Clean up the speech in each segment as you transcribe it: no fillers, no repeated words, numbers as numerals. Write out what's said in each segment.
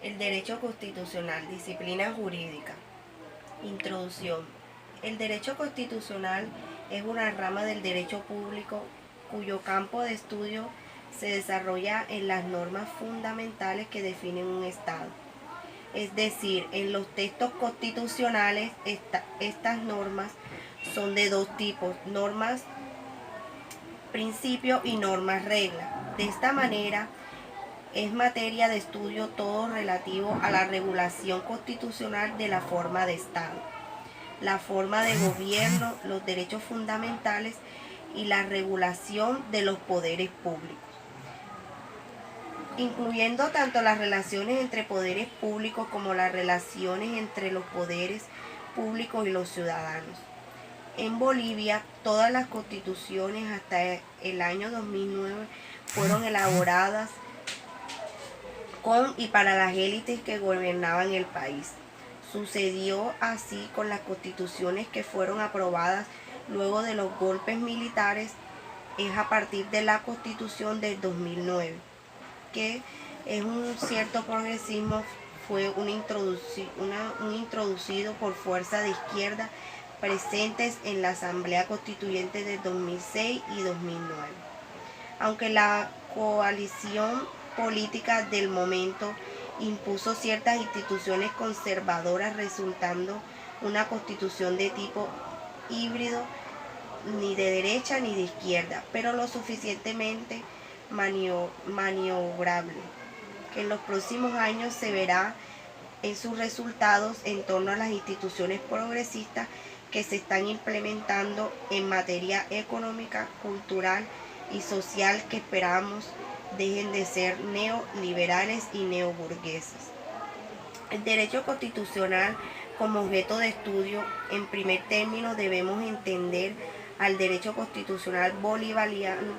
El derecho constitucional, disciplina jurídica. Introducción. El derecho constitucional es una rama del derecho público cuyo campo de estudio se desarrolla en las normas fundamentales que definen un Estado. Es decir, en los textos constitucionales estas normas son de dos tipos: normas principio y normas regla. De esta manera, es materia de estudio todo relativo a la regulación constitucional de la forma de Estado, la forma de gobierno, los derechos fundamentales y la regulación de los poderes públicos, incluyendo tanto las relaciones entre poderes públicos como las relaciones entre los poderes públicos y los ciudadanos. En Bolivia, todas las constituciones hasta el año 2009 fueron elaboradas con y para las élites que gobernaban el país. Sucedió así con las constituciones que fueron aprobadas luego de los golpes militares. Es a partir de la Constitución del 2009 que es un cierto progresismo, fue un introducido por fuerzas de izquierda presentes en la Asamblea Constituyente de 2006 y 2009. Aunque la coalición política del momento impuso ciertas instituciones conservadoras, resultando una constitución de tipo híbrido, ni de derecha ni de izquierda, pero lo suficientemente maniobrable, que en los próximos años se verá en sus resultados en torno a las instituciones progresistas que se están implementando en materia económica, cultural y social, que esperamos dejen de ser neoliberales y neoburgueses. El derecho constitucional como objeto de estudio. En primer término, debemos entender al derecho constitucional bolivariano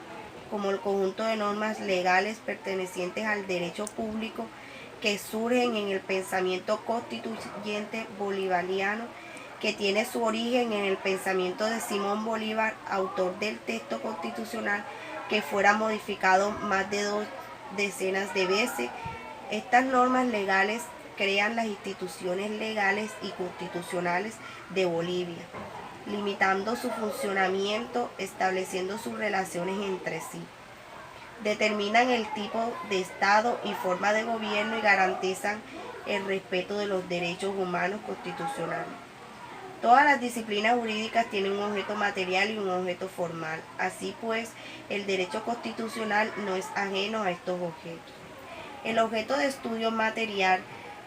como el conjunto de normas legales pertenecientes al derecho público que surgen en el pensamiento constituyente bolivariano, que tiene su origen en el pensamiento de Simón Bolívar, autor del texto constitucional que fuera modificado más de 2 decenas de veces. Estas normas legales crean las instituciones legales y constitucionales de Bolivia, limitando su funcionamiento, estableciendo sus relaciones entre sí. Determinan el tipo de Estado y forma de gobierno y garantizan el respeto de los derechos humanos constitucionales. Todas las disciplinas jurídicas tienen un objeto material y un objeto formal. Así pues, el derecho constitucional no es ajeno a estos objetos. El objeto de estudio material,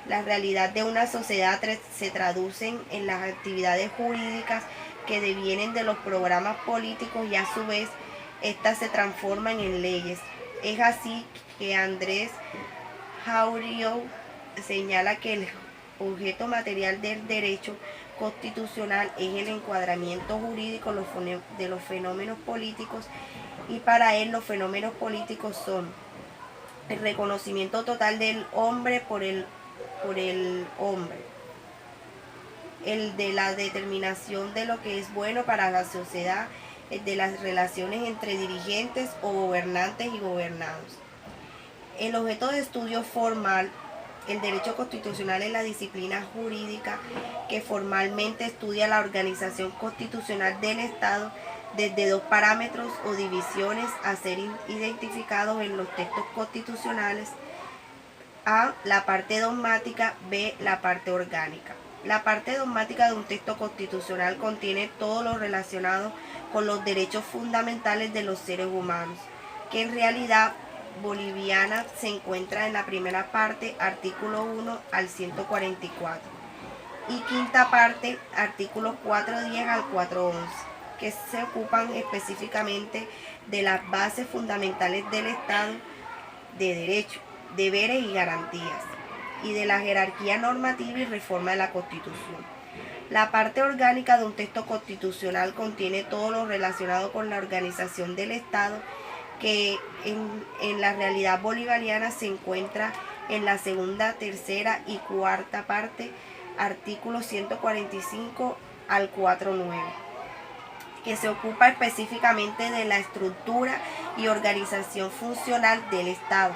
la realidad de una sociedad, se traducen en las actividades jurídicas que devienen de los programas políticos y a su vez estas se transforman en leyes. Es así que Andrés Jauregui señala que el objeto material del derecho constitucional es el encuadramiento jurídico de los fenómenos políticos, y para él los fenómenos políticos son el reconocimiento total del hombre por el hombre, el de la determinación de lo que es bueno para la sociedad, el de las relaciones entre dirigentes o gobernantes y gobernados. El objeto de estudio formal. El derecho constitucional es la disciplina jurídica que formalmente estudia la organización constitucional del Estado desde dos parámetros o divisiones a ser identificados en los textos constitucionales: A, la parte dogmática; B, la parte orgánica. La parte dogmática de un texto constitucional contiene todo lo relacionado con los derechos fundamentales de los seres humanos, que en realidad boliviana se encuentra en la primera parte, artículo 1 al 144, y quinta parte, artículos 410 al 411, que se ocupan específicamente de las bases fundamentales del Estado de derecho, deberes y garantías, y de la jerarquía normativa y reforma de la Constitución. La parte orgánica de un texto constitucional contiene todo lo relacionado con la organización del Estado, que en la realidad bolivariana se encuentra en la segunda, tercera y cuarta parte, artículos 145 al 49, que se ocupa específicamente de la estructura y organización funcional del Estado,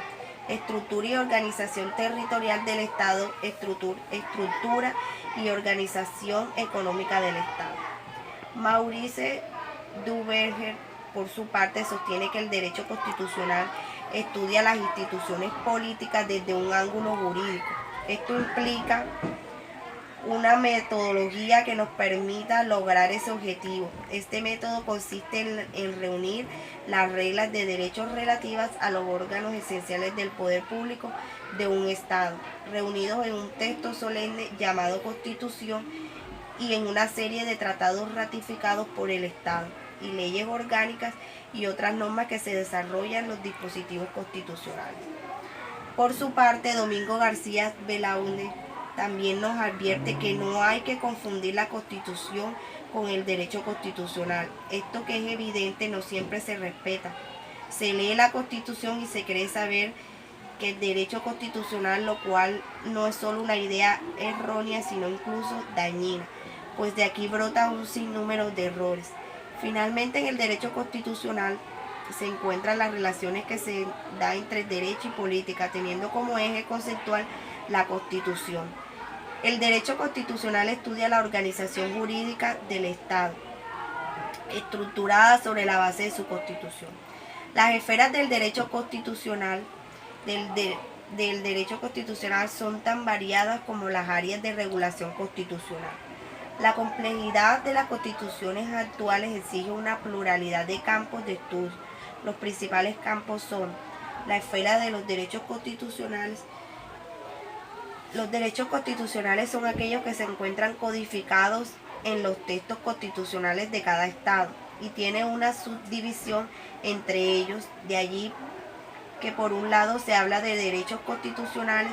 estructura y organización territorial del Estado, estructura y organización económica del Estado. Maurice Duverger, por su parte, sostiene que el derecho constitucional estudia las instituciones políticas desde un ángulo jurídico. Esto implica una metodología que nos permita lograr ese objetivo. Este método consiste en reunir las reglas de derechos relativas a los órganos esenciales del poder público de un Estado, reunidos en un texto solemne llamado Constitución y en una serie de tratados ratificados por el Estado, y leyes orgánicas y otras normas que se desarrollan en los dispositivos constitucionales. Por su parte, Domingo García Belaúnde también nos advierte que no hay que confundir la Constitución con el derecho constitucional. Esto, que es evidente, no siempre se respeta. Se lee la Constitución y se cree saber que el derecho constitucional, lo cual no es solo una idea errónea, sino incluso dañina, pues de aquí brota un sinnúmero de errores. Finalmente, en el derecho constitucional se encuentran las relaciones que se dan entre derecho y política, teniendo como eje conceptual la Constitución. El derecho constitucional estudia la organización jurídica del Estado, estructurada sobre la base de su Constitución. Las esferas del derecho constitucional son tan variadas como las áreas de regulación constitucional. La complejidad de las constituciones actuales exige una pluralidad de campos de estudio. Los principales campos son la esfera de los derechos constitucionales. Los derechos constitucionales son aquellos que se encuentran codificados en los textos constitucionales de cada estado y tiene una subdivisión entre ellos. De allí que por un lado se habla de derechos constitucionales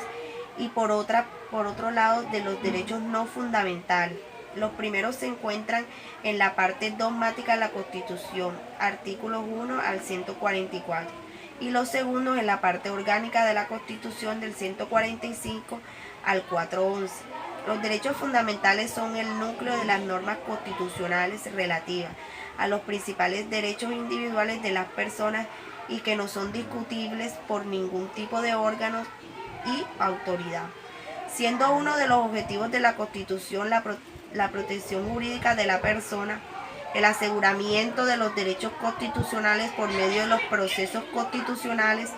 y por otro lado de los derechos no fundamentales. Los primeros se encuentran en la parte dogmática de la Constitución, artículos 1 al 144, y los segundos en la parte orgánica de la Constitución, del 145 al 411. Los derechos fundamentales son el núcleo de las normas constitucionales relativas a los principales derechos individuales de las personas y que no son discutibles por ningún tipo de órganos y autoridad. Siendo uno de los objetivos de la Constitución la protección jurídica de la persona, el aseguramiento de los derechos constitucionales por medio de los procesos constitucionales,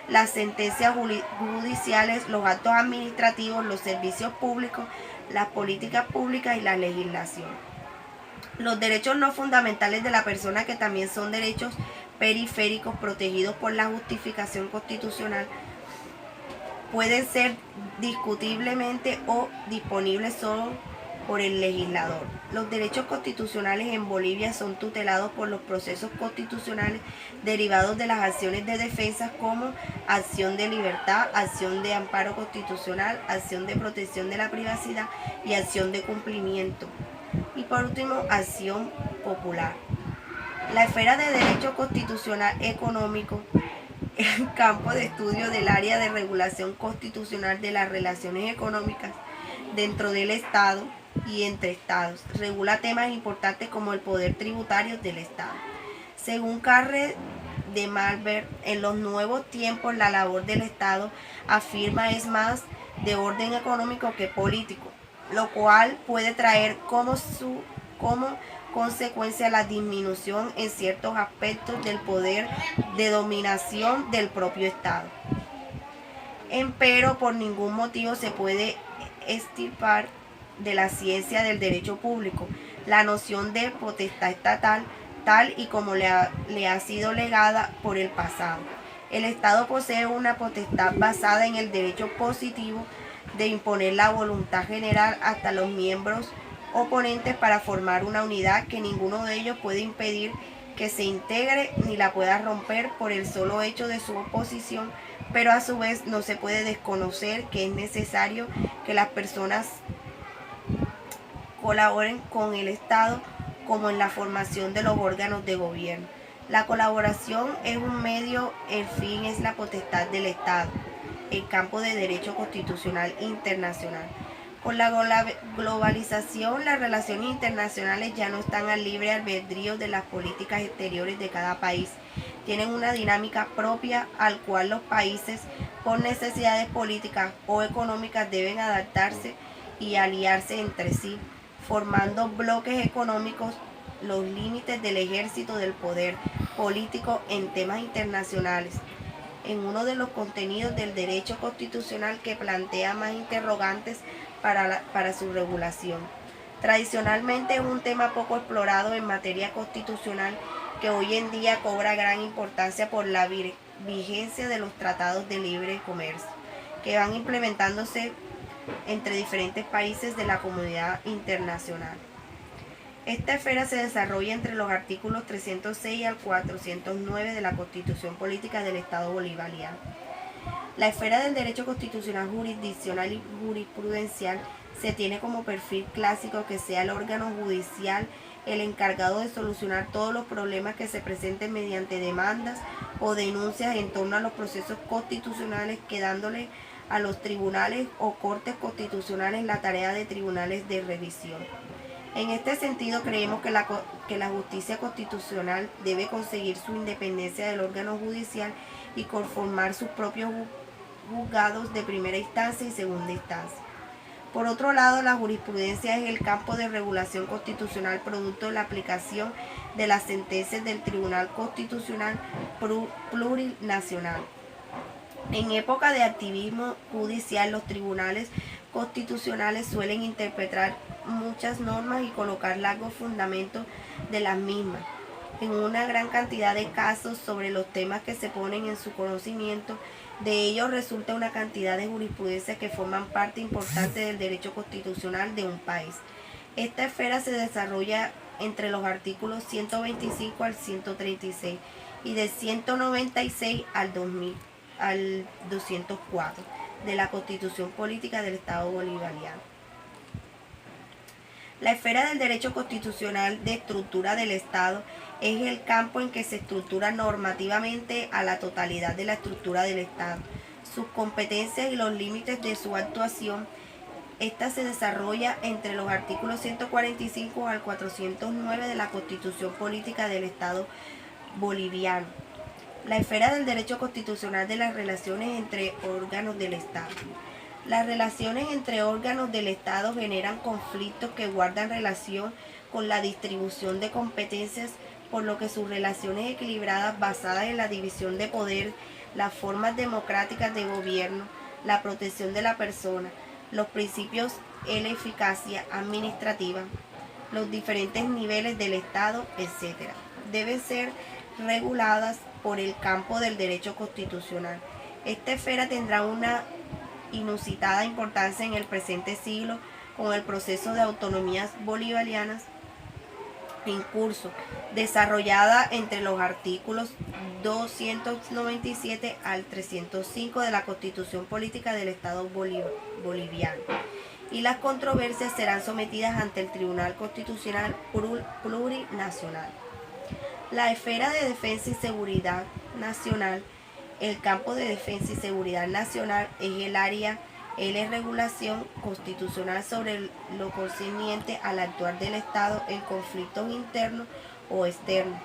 las sentencias judiciales, los actos administrativos, los servicios públicos, las políticas públicas y la legislación. Los derechos no fundamentales de la persona, que también son derechos periféricos protegidos por la justificación constitucional, pueden ser discutiblemente o disponibles solo por el legislador. Los derechos constitucionales en Bolivia son tutelados por los procesos constitucionales derivados de las acciones de defensa, como acción de libertad, acción de amparo constitucional, acción de protección de la privacidad y acción de cumplimiento. Y por último, acción popular. La esfera de derecho constitucional económico, el campo de estudio del área de regulación constitucional de las relaciones económicas dentro del Estado y entre estados, regula temas importantes como el poder tributario del Estado. Según Carre de Malver, en los nuevos tiempos la labor del Estado, afirma, es más de orden económico que político, lo cual puede traer como consecuencia la disminución en ciertos aspectos del poder de dominación del propio Estado. Empero, por ningún motivo se puede extirpar de la ciencia del derecho público la noción de potestad estatal, tal y como le ha sido legada por el pasado. El Estado posee una potestad basada en el derecho positivo de imponer la voluntad general hasta los miembros oponentes para formar una unidad que ninguno de ellos puede impedir que se integre ni la pueda romper por el solo hecho de su oposición, pero a su vez no se puede desconocer que es necesario que las personas colaboren con el Estado como en la formación de los órganos de gobierno. La colaboración es un medio, el fin es la potestad del Estado. El campo de derecho constitucional internacional. Con la globalización, las relaciones internacionales ya no están al libre albedrío de las políticas exteriores de cada país. Tienen una dinámica propia al cual los países por necesidades políticas o económicas deben adaptarse y aliarse entre sí, formando bloques económicos. Los límites del ejército del poder político en temas internacionales, en uno de los contenidos del derecho constitucional que plantea más interrogantes para su regulación. Tradicionalmente es un tema poco explorado en materia constitucional que hoy en día cobra gran importancia por la vigencia de los tratados de libre comercio que van implementándose entre diferentes países de la comunidad internacional. Esta esfera se desarrolla entre los artículos 306 al 409 de la Constitución Política del Estado Bolivariano. La esfera del derecho constitucional jurisdiccional y jurisprudencial se tiene como perfil clásico que sea el órgano judicial el encargado de solucionar todos los problemas que se presenten mediante demandas o denuncias en torno a los procesos constitucionales, quedándole a los tribunales o cortes constitucionales la tarea de tribunales de revisión. En este sentido, creemos que la justicia constitucional debe conseguir su independencia del órgano judicial y conformar sus propios juzgados de primera instancia y segunda instancia. Por otro lado, la jurisprudencia es el campo de regulación constitucional producto de la aplicación de las sentencias del Tribunal Constitucional Plurinacional. En época de activismo judicial, los tribunales constitucionales suelen interpretar muchas normas y colocar largos fundamentos de las mismas en una gran cantidad de casos sobre los temas que se ponen en su conocimiento. De ello resulta una cantidad de jurisprudencia que forman parte importante del derecho constitucional de un país. Esta esfera se desarrolla entre los artículos 125 al 136 y de 196 al 204 de la Constitución Política del Estado Bolivariano. La esfera del derecho constitucional de estructura del Estado es el campo en que se estructura normativamente a la totalidad de la estructura del Estado, sus competencias y los límites de su actuación. Esta se desarrolla entre los artículos 145 al 409 de la Constitución Política del Estado Boliviano. La esfera del derecho constitucional de las relaciones entre órganos del Estado. Las relaciones entre órganos del Estado generan conflictos que guardan relación con la distribución de competencias, por lo que sus relaciones equilibradas basadas en la división de poder, las formas democráticas de gobierno, la protección de la persona, los principios de la eficacia administrativa, los diferentes niveles del Estado, etc., deben ser reguladas por el campo del derecho constitucional. Esta esfera tendrá una inusitada importancia en el presente siglo con el proceso de autonomías bolivarianas en curso, desarrollada entre los artículos 297 al 305 de la Constitución Política del Estado Boliviano, y las controversias serán sometidas ante el Tribunal Constitucional Plurinacional. La esfera de defensa y seguridad nacional. El campo de defensa y seguridad nacional es el área de regulación constitucional sobre lo concerniente al actuar del Estado en conflictos internos o externos.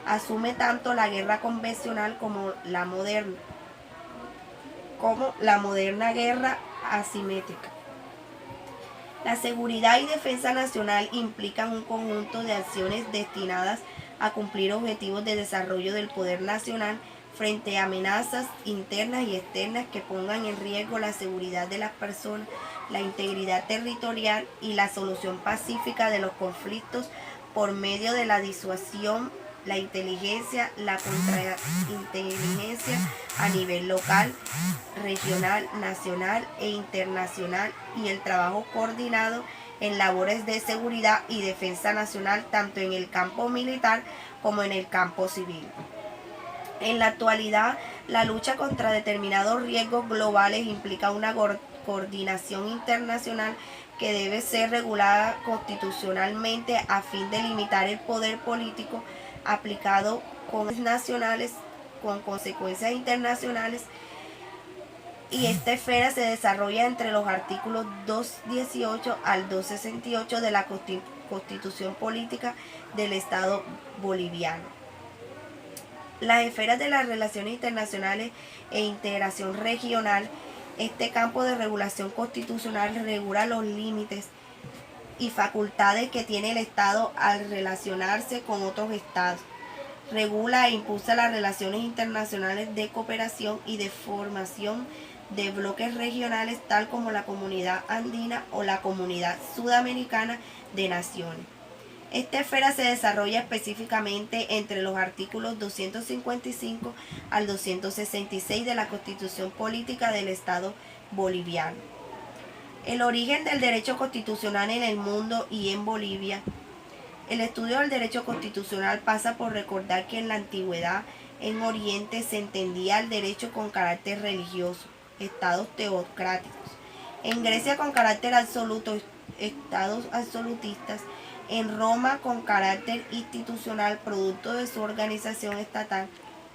Asume tanto la guerra convencional como la moderna guerra asimétrica. La seguridad y defensa nacional implican un conjunto de acciones destinadas a cumplir objetivos de desarrollo del poder nacional frente a amenazas internas y externas que pongan en riesgo la seguridad de las personas, la integridad territorial y la solución pacífica de los conflictos por medio de la disuasión, la inteligencia, la contrainteligencia a nivel local, regional, nacional e internacional, y el trabajo coordinado en labores de seguridad y defensa nacional tanto en el campo militar como en el campo civil. En la actualidad, la lucha contra determinados riesgos globales implica una coordinación internacional que debe ser regulada constitucionalmente a fin de limitar el poder político aplicado con nacionales con consecuencias internacionales, y esta esfera se desarrolla entre los artículos 218 al 268 de la Constitución Política del Estado Boliviano. Las esferas de las relaciones internacionales e integración regional. Este campo de regulación constitucional regula los límites y facultades que tiene el Estado al relacionarse con otros Estados. Regula e impulsa las relaciones internacionales de cooperación y de formación de bloques regionales, tal como la Comunidad Andina o la Comunidad Sudamericana de Naciones. Esta esfera se desarrolla específicamente entre los artículos 255 al 266 de la Constitución Política del Estado Boliviano. El origen del derecho constitucional en el mundo y en Bolivia. El estudio del derecho constitucional pasa por recordar que en la antigüedad en Oriente se entendía el derecho con carácter religioso, estados teocráticos. En Grecia con carácter absoluto, estados absolutistas. En Roma con carácter institucional, producto de su organización estatal,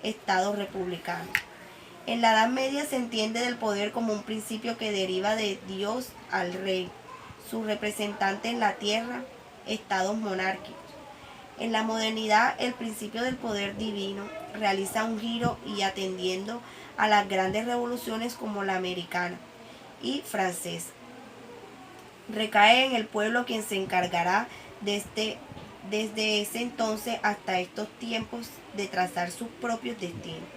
estados republicanos. En la Edad Media se entiende del poder como un principio que deriva de Dios al rey, su representante en la tierra, estados monárquicos. En la modernidad, el principio del poder divino realiza un giro y atendiendo a las grandes revoluciones como la americana y francesa. Recae en el pueblo quien se encargará desde ese entonces hasta estos tiempos de trazar sus propios destinos.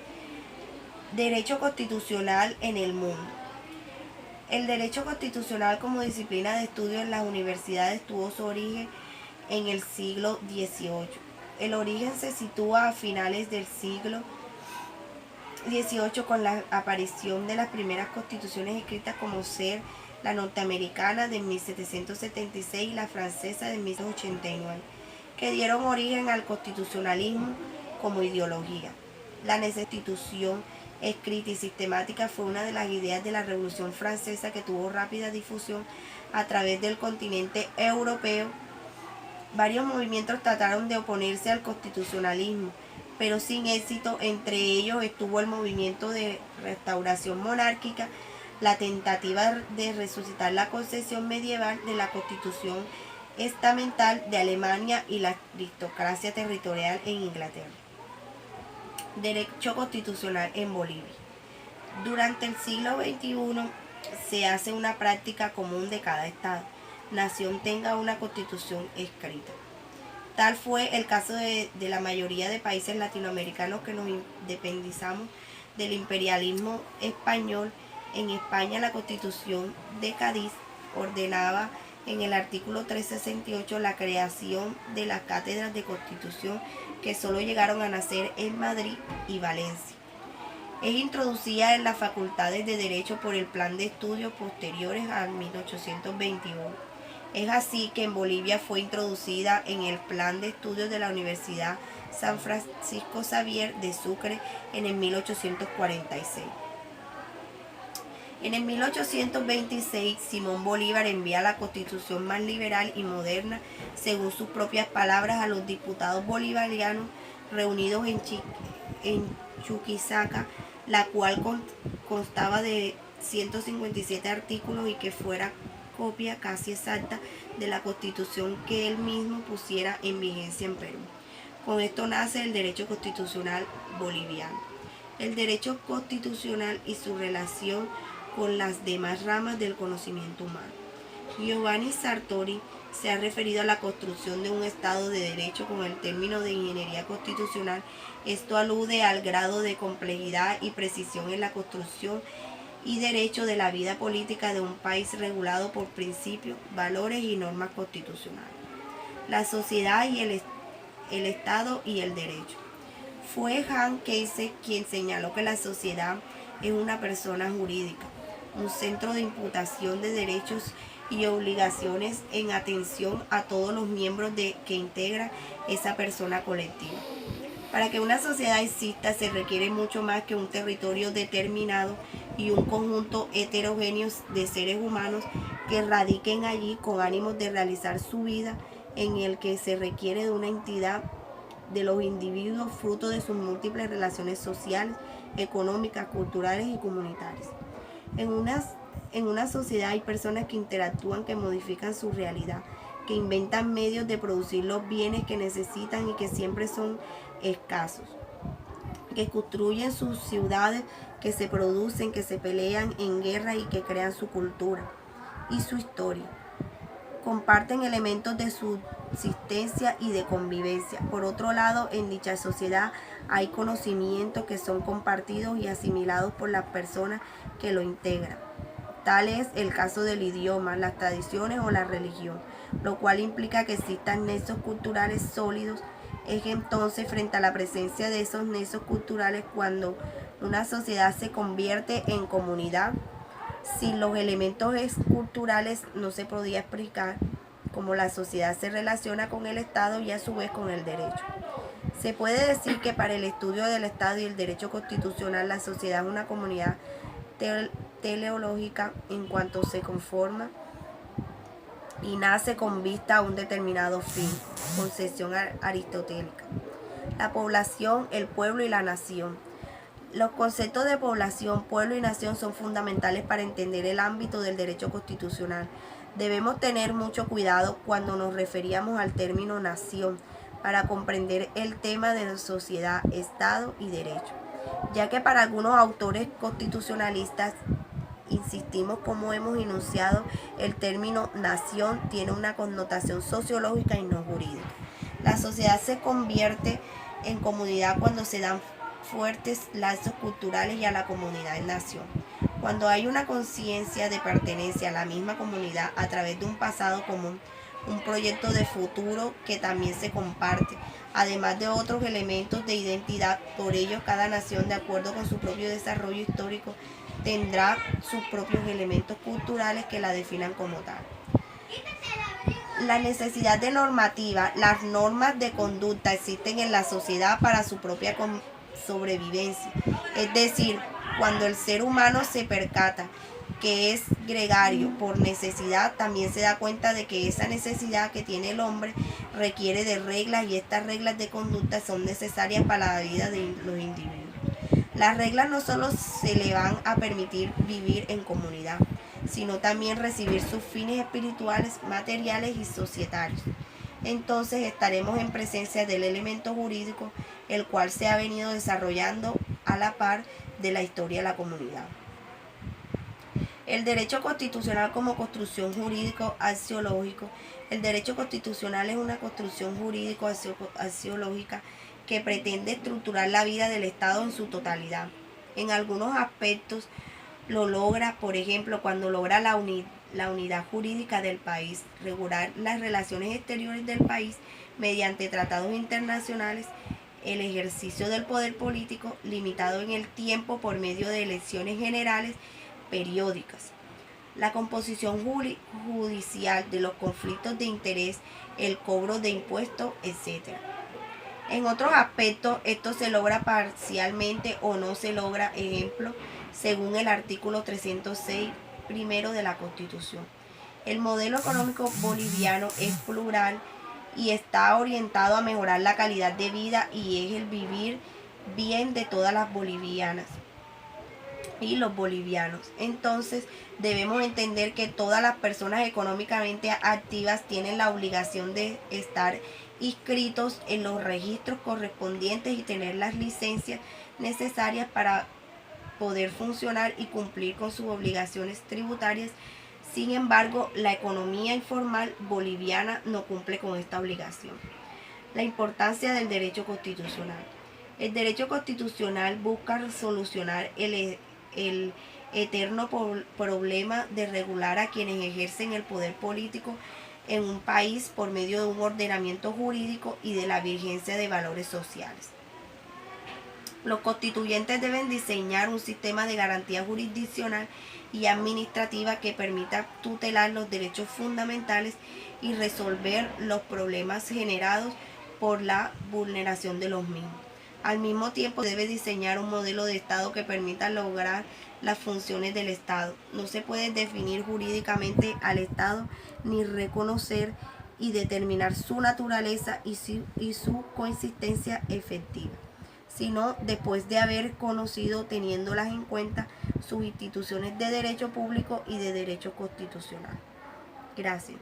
Derecho constitucional en el mundo. El derecho constitucional como disciplina de estudio en las universidades tuvo su origen en el siglo XVIII. El origen se sitúa a finales del siglo XVIII con la aparición de las primeras constituciones escritas, como ser la norteamericana de 1776 y la francesa de 1789, que dieron origen al constitucionalismo como ideología. La constitución escrita y sistemática fue una de las ideas de la Revolución Francesa, que tuvo rápida difusión a través del continente europeo. Varios movimientos trataron de oponerse al constitucionalismo, pero sin éxito. Entre ellos estuvo el movimiento de restauración monárquica, la tentativa de resucitar la concepción medieval de la Constitución estamental de Alemania y la aristocracia territorial en Inglaterra. Derecho constitucional en Bolivia. Durante el siglo XXI se hace una práctica común de cada estado nación tenga una constitución escrita. Tal fue el caso de la mayoría de países latinoamericanos que nos independizamos del imperialismo español. En España, la Constitución de Cádiz ordenaba en el artículo 368 la creación de las cátedras de Constitución, que solo llegaron a nacer en Madrid y Valencia. Es introducida en las facultades de Derecho por el plan de estudios posteriores al 1821. Es así que en Bolivia fue introducida en el plan de estudios de la Universidad San Francisco Xavier de Sucre en el 1846. En el 1826, Simón Bolívar envía la constitución más liberal y moderna, según sus propias palabras, a los diputados bolivarianos reunidos en Chuquisaca, la cual constaba de 157 artículos y que fuera copia casi exacta de la constitución que él mismo pusiera en vigencia en Perú. Con esto nace el derecho constitucional boliviano. El derecho constitucional y su relación con las demás ramas del conocimiento humano. Giovanni Sartori se ha referido a la construcción de un Estado de Derecho con el término de ingeniería constitucional. Esto alude al grado de complejidad y precisión en la construcción y derecho de la vida política de un país regulado por principios, valores y normas constitucionales. La sociedad y el Estado y el derecho. Fue Hans Kelsen quien señaló que la sociedad es una persona jurídica, un centro de imputación de derechos y obligaciones en atención a todos los miembros que integran esa persona colectiva. Para que una sociedad exista se requiere mucho más que un territorio determinado y un conjunto heterogéneo de seres humanos que radiquen allí con ánimos de realizar su vida, en el que se requiere de una entidad de los individuos fruto de sus múltiples relaciones sociales, económicas, culturales y comunitarias. En una sociedad hay personas que interactúan, que modifican su realidad, que inventan medios de producir los bienes que necesitan y que siempre son escasos. que construyen sus ciudades, que se producen, que se pelean en guerra y que crean su cultura y su historia. Comparten elementos de subsistencia y de convivencia. Por otro lado, en dicha sociedad hay conocimientos que son compartidos y asimilados por las personas que lo integran. Tal es el caso del idioma, las tradiciones o la religión, lo cual implica que existan nexos culturales sólidos. Es entonces frente a la presencia de esos nexos culturales cuando una sociedad se convierte en comunidad. Sin los elementos culturales no se podía explicar cómo la sociedad se relaciona con el Estado y a su vez con el derecho. Se puede decir que para el estudio del Estado y el derecho constitucional la sociedad es una comunidad teleológica en cuanto se conforma y nace con vista a un determinado fin, concepción aristotélica. La población, el pueblo y la nación. Los conceptos de población, pueblo y nación son fundamentales para entender el ámbito del derecho constitucional. Debemos tener mucho cuidado cuando nos referíamos al término nación para comprender el tema de sociedad, Estado y derecho, ya que para algunos autores constitucionalistas, insistimos como hemos enunciado, el término nación tiene una connotación sociológica y no jurídica. La sociedad se convierte en comunidad cuando se dan fuertes lazos culturales y a la comunidad en nación. Cuando hay una conciencia de pertenencia a la misma comunidad a través de un pasado común, un proyecto de futuro que también se comparte, además de otros elementos de identidad. Por ello, cada nación, de acuerdo con su propio desarrollo histórico, tendrá sus propios elementos culturales que la definan como tal. La necesidad de normativa, las normas de conducta existen en la sociedad para su propia sobrevivencia. Es decir, cuando el ser humano se percata que es gregario por necesidad, también se da cuenta de que esa necesidad que tiene el hombre requiere de reglas y estas reglas de conducta son necesarias para la vida de los individuos. Las reglas no solo se le van a permitir vivir en comunidad, sino también recibir sus fines espirituales, materiales y societarios. Entonces estaremos en presencia del elemento jurídico, el cual se ha venido desarrollando a la par de la historia de la comunidad. El derecho constitucional como construcción jurídico-axiológico. El derecho constitucional es una construcción jurídico-axiológica que pretende estructurar la vida del Estado en su totalidad. En algunos aspectos lo logra, por ejemplo, cuando logra la unidad jurídica del país, regular las relaciones exteriores del país mediante tratados internacionales, el ejercicio del poder político limitado en el tiempo por medio de elecciones generales periódicas, la composición judicial de los conflictos de interés, el cobro de impuestos, etc. En otros aspectos, esto se logra parcialmente o no se logra, ejemplo, según el artículo 306 primero de la Constitución. El modelo económico boliviano es plural y está orientado a mejorar la calidad de vida y es el vivir bien de todas las bolivianas y los bolivianos. Entonces debemos entender que todas las personas económicamente activas tienen la obligación de estar inscritos en los registros correspondientes y tener las licencias necesarias para poder funcionar y cumplir con sus obligaciones tributarias. Sin embargo, la economía informal boliviana no cumple con esta obligación. La importancia del derecho constitucional. El derecho constitucional busca solucionar el eterno problema de regular a quienes ejercen el poder político en un país por medio de un ordenamiento jurídico y de la vigencia de valores sociales. Los constituyentes deben diseñar un sistema de garantía jurisdiccional y administrativa que permita tutelar los derechos fundamentales y resolver los problemas generados por la vulneración de los mismos. Al mismo tiempo, debe diseñar un modelo de Estado que permita lograr las funciones del Estado. No se puede definir jurídicamente al Estado ni reconocer y determinar su naturaleza y su consistencia efectiva, sino después de haber conocido, teniéndolas en cuenta, sus instituciones de derecho público y de derecho constitucional. Gracias.